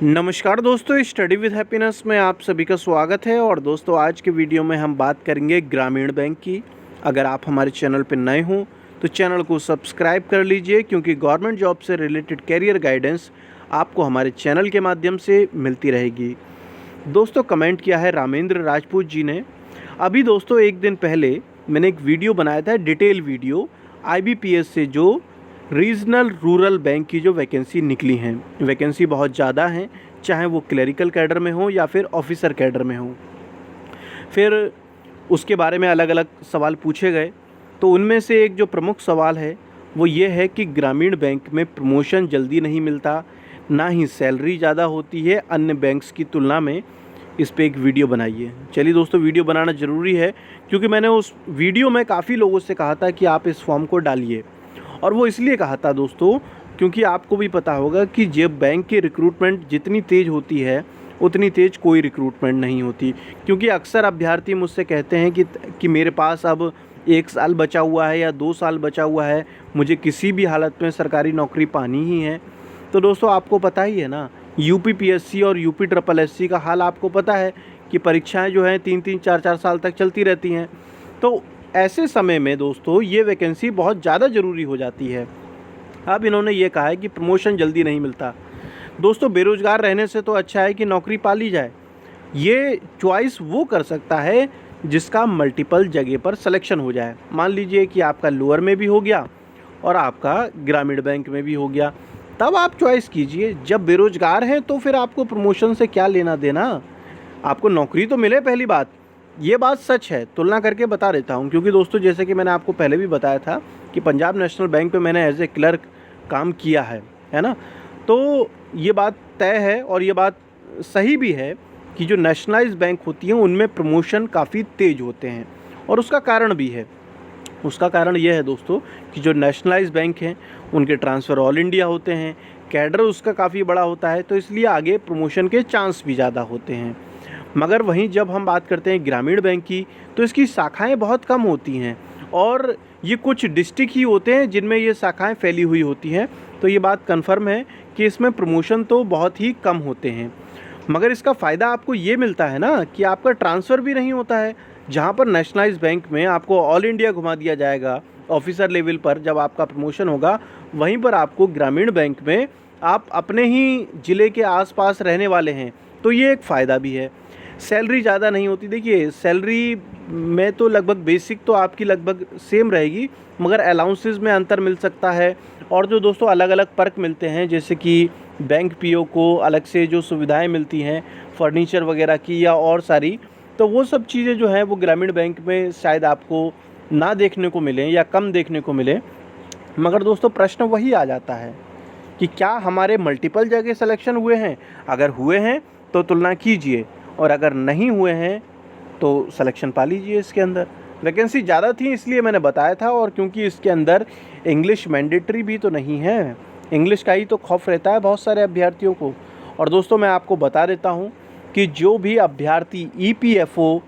नमस्कार दोस्तों, study with happiness में आप सभी का स्वागत है। और दोस्तों, आज के वीडियो में हम बात करेंगे ग्रामीण बैंक की। अगर आप हमारे चैनल पर नए हों तो चैनल को सब्सक्राइब कर लीजिए, क्योंकि गवर्नमेंट जॉब से रिलेटेड कैरियर गाइडेंस आपको हमारे चैनल के माध्यम से मिलती रहेगी। दोस्तों, कमेंट किया है रामेंद्र राजपूत जी ने। अभी दोस्तों एक दिन पहले मैंने एक वीडियो बनाया था, डिटेल वीडियो, IBPS से जो रीजनल रूरल बैंक की जो वैकेंसी निकली हैं। वैकेंसी बहुत ज़्यादा हैं, चाहे वो क्लरिकल कैडर में हो या फिर ऑफिसर कैडर में हो। फिर उसके बारे में अलग अलग सवाल पूछे गए, तो उनमें से एक जो प्रमुख सवाल है वो ये है कि ग्रामीण बैंक में प्रमोशन जल्दी नहीं मिलता, ना ही सैलरी ज़्यादा होती है अन्य बैंक्स की तुलना में। इस पे एक वीडियो बनाइए। चलिए दोस्तों, वीडियो बनाना ज़रूरी है, क्योंकि मैंने उस वीडियो में काफ़ी लोगों से कहा था कि आप इस फॉर्म को डालिए। और वो इसलिए कहा था दोस्तों, क्योंकि आपको भी पता होगा कि जब बैंक की रिक्रूटमेंट जितनी तेज़ होती है उतनी तेज़ कोई रिक्रूटमेंट नहीं होती। क्योंकि अक्सर अभ्यर्थी मुझसे कहते हैं कि मेरे पास अब 1 साल बचा हुआ है या 2 साल बचा हुआ है, मुझे किसी भी हालत में सरकारी नौकरी पानी ही है। तो दोस्तों, आपको पता ही है ना, UPPSC और UPSSC का हाल आपको पता है कि परीक्षाएं जो हैं 3-3, 4-4 साल तक चलती रहती हैं। तो ऐसे समय में दोस्तों ये वैकेंसी बहुत ज़्यादा ज़रूरी हो जाती है। अब इन्होंने ये कहा है कि प्रमोशन जल्दी नहीं मिलता। दोस्तों, बेरोज़गार रहने से तो अच्छा है कि नौकरी पा ली जाए। ये चॉइस वो कर सकता है जिसका मल्टीपल जगह पर सिलेक्शन हो जाए। मान लीजिए कि आपका लोअर में भी हो गया और आपका ग्रामीण बैंक में भी हो गया, तब आप चॉइस कीजिए। जब बेरोज़गार हैं तो फिर आपको प्रमोशन से क्या लेना देना, आपको नौकरी तो मिले। पहली बात, ये बात सच है, तुलना करके बता देता हूँ। क्योंकि दोस्तों, जैसे कि मैंने आपको पहले भी बताया था कि पंजाब नेशनल बैंक पे मैंने एज ए क्लर्क काम किया है ना। तो ये बात तय है और ये बात सही भी है कि जो नेशनलाइज्ड बैंक होती हैं उनमें प्रमोशन काफ़ी तेज़ होते हैं। और उसका कारण भी है। उसका कारण यह है दोस्तों कि जो नेशनलाइज्ड बैंक हैं उनके ट्रांसफ़र ऑल इंडिया होते हैं, कैडर उसका काफ़ी बड़ा होता है, तो इसलिए आगे प्रमोशन के चांस भी ज़्यादा होते हैं। मगर वहीं जब हम बात करते हैं ग्रामीण बैंक की, तो इसकी शाखाएं बहुत कम होती हैं और ये कुछ डिस्ट्रिक्ट ही होते हैं जिनमें ये शाखाएं फैली हुई होती हैं। तो ये बात कन्फर्म है कि इसमें प्रमोशन तो बहुत ही कम होते हैं। मगर इसका फ़ायदा आपको ये मिलता है ना कि आपका ट्रांसफ़र भी नहीं होता है। जहाँ पर नेशनलाइज्ड बैंक में आपको ऑल इंडिया घुमा दिया जाएगा ऑफिसर लेवल पर, जब आपका प्रमोशन होगा, वहीं पर आपको ग्रामीण बैंक में आप अपने ही ज़िले के आसपास रहने वाले हैं, तो ये एक फ़ायदा भी है। सैलरी ज़्यादा नहीं होती। देखिए, सैलरी में तो लगभग बेसिक तो आपकी लगभग सेम रहेगी, मगर अलाउंसेस में अंतर मिल सकता है। और जो दोस्तों अलग अलग पर्क मिलते हैं, जैसे कि बैंक PO को अलग से जो सुविधाएं मिलती हैं फर्नीचर वगैरह की या और सारी, तो वो सब चीज़ें जो हैं वो ग्रामीण बैंक में शायद आपको ना देखने को मिलें या कम देखने को मिलें। मगर दोस्तों, प्रश्न वही आ जाता है कि क्या हमारे मल्टीपल जगह सिलेक्शन हुए हैं? अगर हुए हैं तो तुलना कीजिए, और अगर नहीं हुए हैं तो सिलेक्शन पा लीजिए। इसके अंदर वैकेंसी ज़्यादा थी इसलिए मैंने बताया था, और क्योंकि इसके अंदर इंग्लिश मैंडेटरी भी तो नहीं है, इंग्लिश का ही तो खौफ रहता है बहुत सारे अभ्यर्थियों को। और दोस्तों, मैं आपको बता देता हूँ कि जो भी अभ्यर्थी EPFO,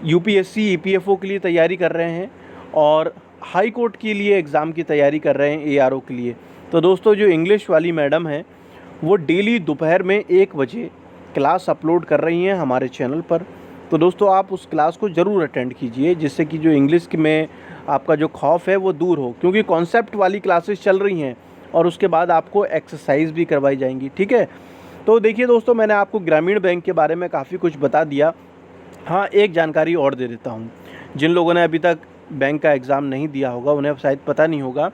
UPSC EPFO के लिए तैयारी कर रहे हैं और हाई कोर्ट के लिए एग्ज़ाम की तैयारी कर रहे हैं, ARO के लिए, तो दोस्तों जो इंग्लिश वाली मैडम है वो डेली दोपहर में 1 बजे क्लास अपलोड कर रही हैं हमारे चैनल पर। तो दोस्तों, आप उस क्लास को ज़रूर अटेंड कीजिए, जिससे कि जो इंग्लिश में आपका जो खौफ है वो दूर हो। क्योंकि कॉन्सेप्ट वाली क्लासेस चल रही हैं और उसके बाद आपको एक्सरसाइज भी करवाई जाएंगी, ठीक है। तो देखिए दोस्तों, मैंने आपको ग्रामीण बैंक के बारे में काफ़ी कुछ बता दिया। हाँ, एक जानकारी और दे देता हूँ। जिन लोगों ने अभी तक बैंक का एग्ज़ाम नहीं दिया होगा उन्हें शायद पता नहीं होगा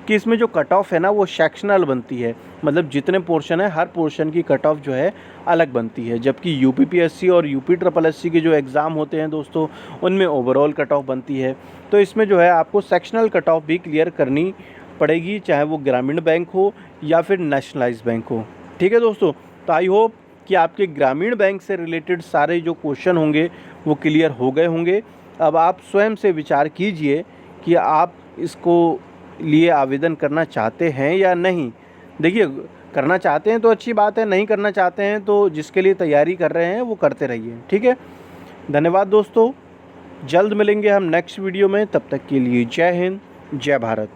कि इसमें जो कट ऑफ है ना वो सेक्शनल बनती है। मतलब जितने पोर्शन है, हर पोर्शन की कट ऑफ जो है अलग बनती है। जबकि UPPSC और UPSSC के जो एग्ज़ाम होते हैं दोस्तों, उनमें ओवरऑल कट ऑफ बनती है। तो इसमें जो है आपको सेक्शनल कट ऑफ भी क्लियर करनी पड़ेगी, चाहे वो ग्रामीण बैंक हो या फिर नेशनलाइज्ड बैंक हो, ठीक है दोस्तों। तो आई होप कि आपके ग्रामीण बैंक से रिलेटेड सारे जो क्वेश्चन होंगे वो क्लियर हो गए होंगे। अब आप स्वयं से विचार कीजिए कि आप इसको लिए आवेदन करना चाहते हैं या नहीं। देखिए, करना चाहते हैं तो अच्छी बात है, नहीं करना चाहते हैं तो जिसके लिए तैयारी कर रहे हैं वो करते रहिए, ठीक है। धन्यवाद दोस्तों, जल्द मिलेंगे हम नेक्स्ट वीडियो में। तब तक के लिए जय हिंद, जय भारत।